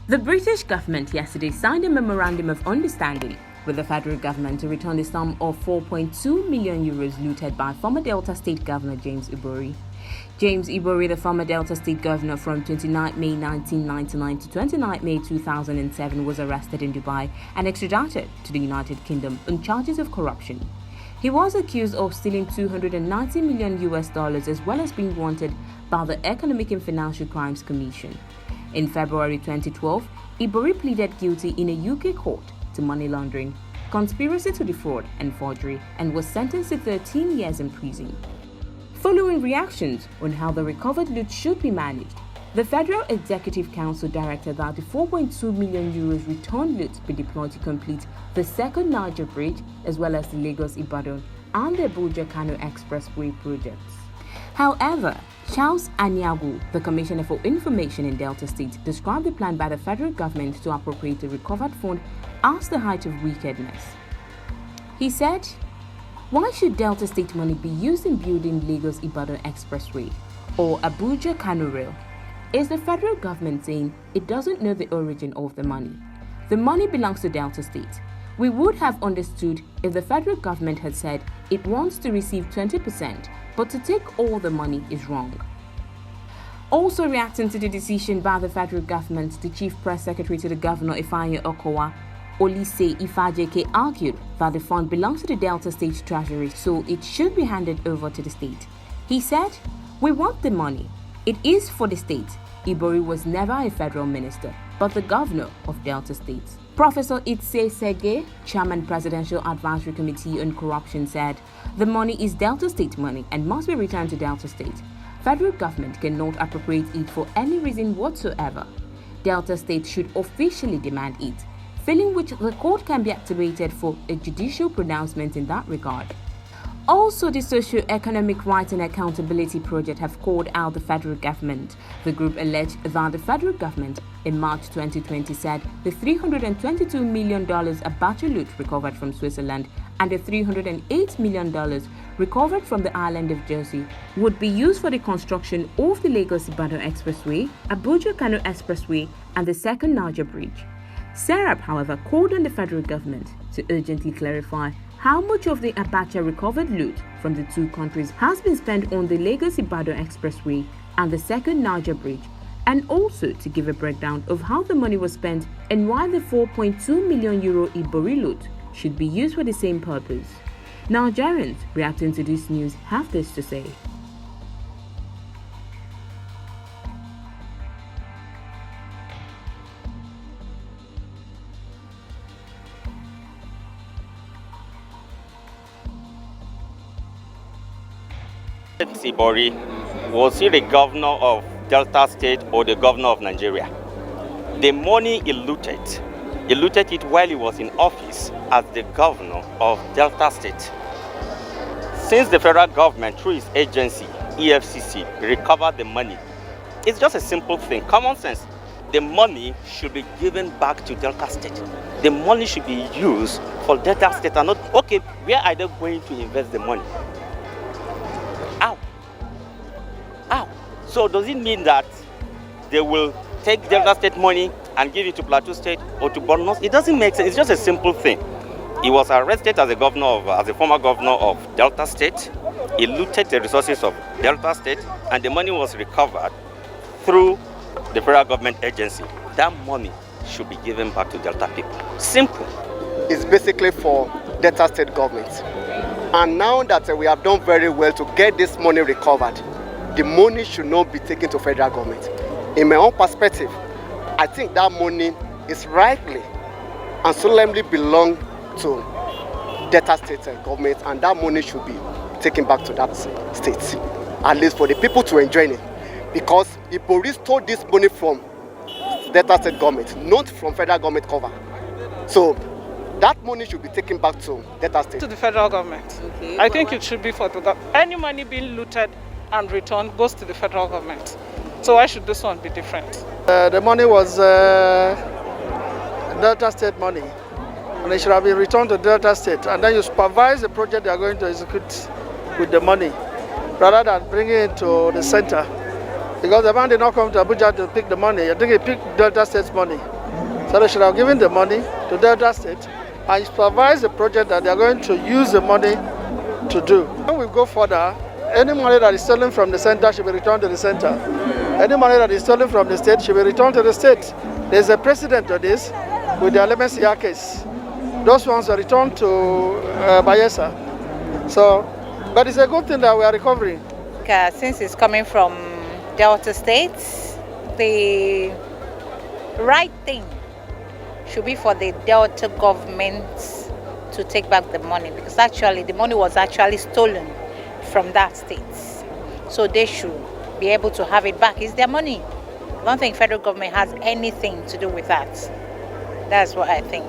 The British government yesterday signed a memorandum of understanding with the federal government to return the sum of 4.2 million euros looted by former Delta State Governor James Ibori. James Ibori, the former Delta State Governor from 29 May 1999 to 29 May 2007, was arrested in Dubai and extradited to the United Kingdom on charges of corruption. He was accused of stealing $290 million as well as being wanted by the Economic and Financial Crimes Commission. In February 2012, Ibori pleaded guilty in a UK court to money laundering, conspiracy to defraud and forgery, and was sentenced to 13 years in prison. Following reactions on how the recovered loot should be managed, the Federal Executive Council directed that the 4.2 million euros returned loot be deployed to complete the second Niger Bridge as well as the Lagos-Ibadan and the Abuja-Kano Expressway projects. However, Charles Anyagu, the Commissioner for Information in Delta State, described the plan by the federal government to appropriate the recovered fund as the height of wickedness. He said, "Why should Delta State money be used in building Lagos-Ibadan Expressway or Abuja-Kano Rail? Is the federal government saying it doesn't know the origin of the money? The money belongs to Delta State. We would have understood if the federal government had said it wants to receive 20%, but to take all the money is wrong." Also reacting to the decision by the federal government, the Chief Press Secretary to the Governor, Ifeanyi Okowa, Olise Ifajeke, argued that the fund belongs to the Delta State Treasury, so it should be handed over to the state. He said, "We want the money. It is for the state." Ibori was never a federal minister, but the governor of Delta State. Professor Itse Sege, Chairman Presidential Advisory Committee on Corruption, said, "The money is Delta State money and must be returned to Delta State. Federal government cannot appropriate it for any reason whatsoever. Delta State should officially demand it, failing which the court can be activated for a judicial pronouncement in that regard." Also, the Socio-Economic Rights and Accountability Project have called out the federal government. The group alleged that the federal government in March 2020 said the $322 million Abacha loot recovered from Switzerland and the $308 million recovered from the island of Jersey would be used for the construction of the Lagos-Ibadan Expressway, Abuja-Kano Expressway, and the second Niger Bridge. Serap, however, called on the federal government to urgently clarify how much of the Abacha recovered loot from the two countries has been spent on the Lagos-Ibadan Expressway and the second Niger Bridge, and also to give a breakdown of how the money was spent and why the 4.2 million euro Ibori loot should be used for the same purpose. Nigerians reacting to this news have this to say. James Ibori, was he the governor of Delta State or the governor of Nigeria? The money he looted it while he was in office as the governor of Delta State. Since the federal government, through its agency, EFCC, recovered the money, it's just a simple thing, common sense. The money should be given back to Delta State. The money should be used for Delta State and not, okay, where are they going to invest the money? How? So does it mean that they will take Delta State money and give it to Plateau State or to Borno? It doesn't make sense. It's just a simple thing. He was arrested as a former governor of Delta State. He looted the resources of Delta State, and the money was recovered through the federal government agency. That money should be given back to Delta people. Simple. It's basically for Delta State government. And now that we have done very well to get this money recovered, the money should not be taken to federal government. In my own perspective, I think that money is rightly and solemnly belong to Delta State government, and that money should be taken back to that state, at least for the people to enjoy it. Because the police stole this money from Delta State government, not from federal government cover. So that money should be taken back to Delta State. To the federal government. Okay. I think it should be for the government. Any money being looted and returned goes to the federal government. So why should this one be different? The money was Delta State money, and it should have been returned to Delta State, and then you supervise the project they are going to execute with the money, rather than bringing it to the center. Because the man did not come to Abuja to pick the money. I think he picked Delta State's money. So they should have given the money to Delta State and supervise the project that they are going to use the money to do. When we go further, any money that is stolen from the center should be returned to the center. Any money that is stolen from the state should be returned to the state. There's a precedent to this with the LMSCR case. Those ones were returned to Bayelsa. So, but it's a good thing that we are recovering. Since it's coming from Delta State, the right thing should be for the Delta government to take back the money, because actually the money was actually stolen from that state. So they should be able to have it back. It's their money. I don't think federal government has anything to do with that. That's what I think.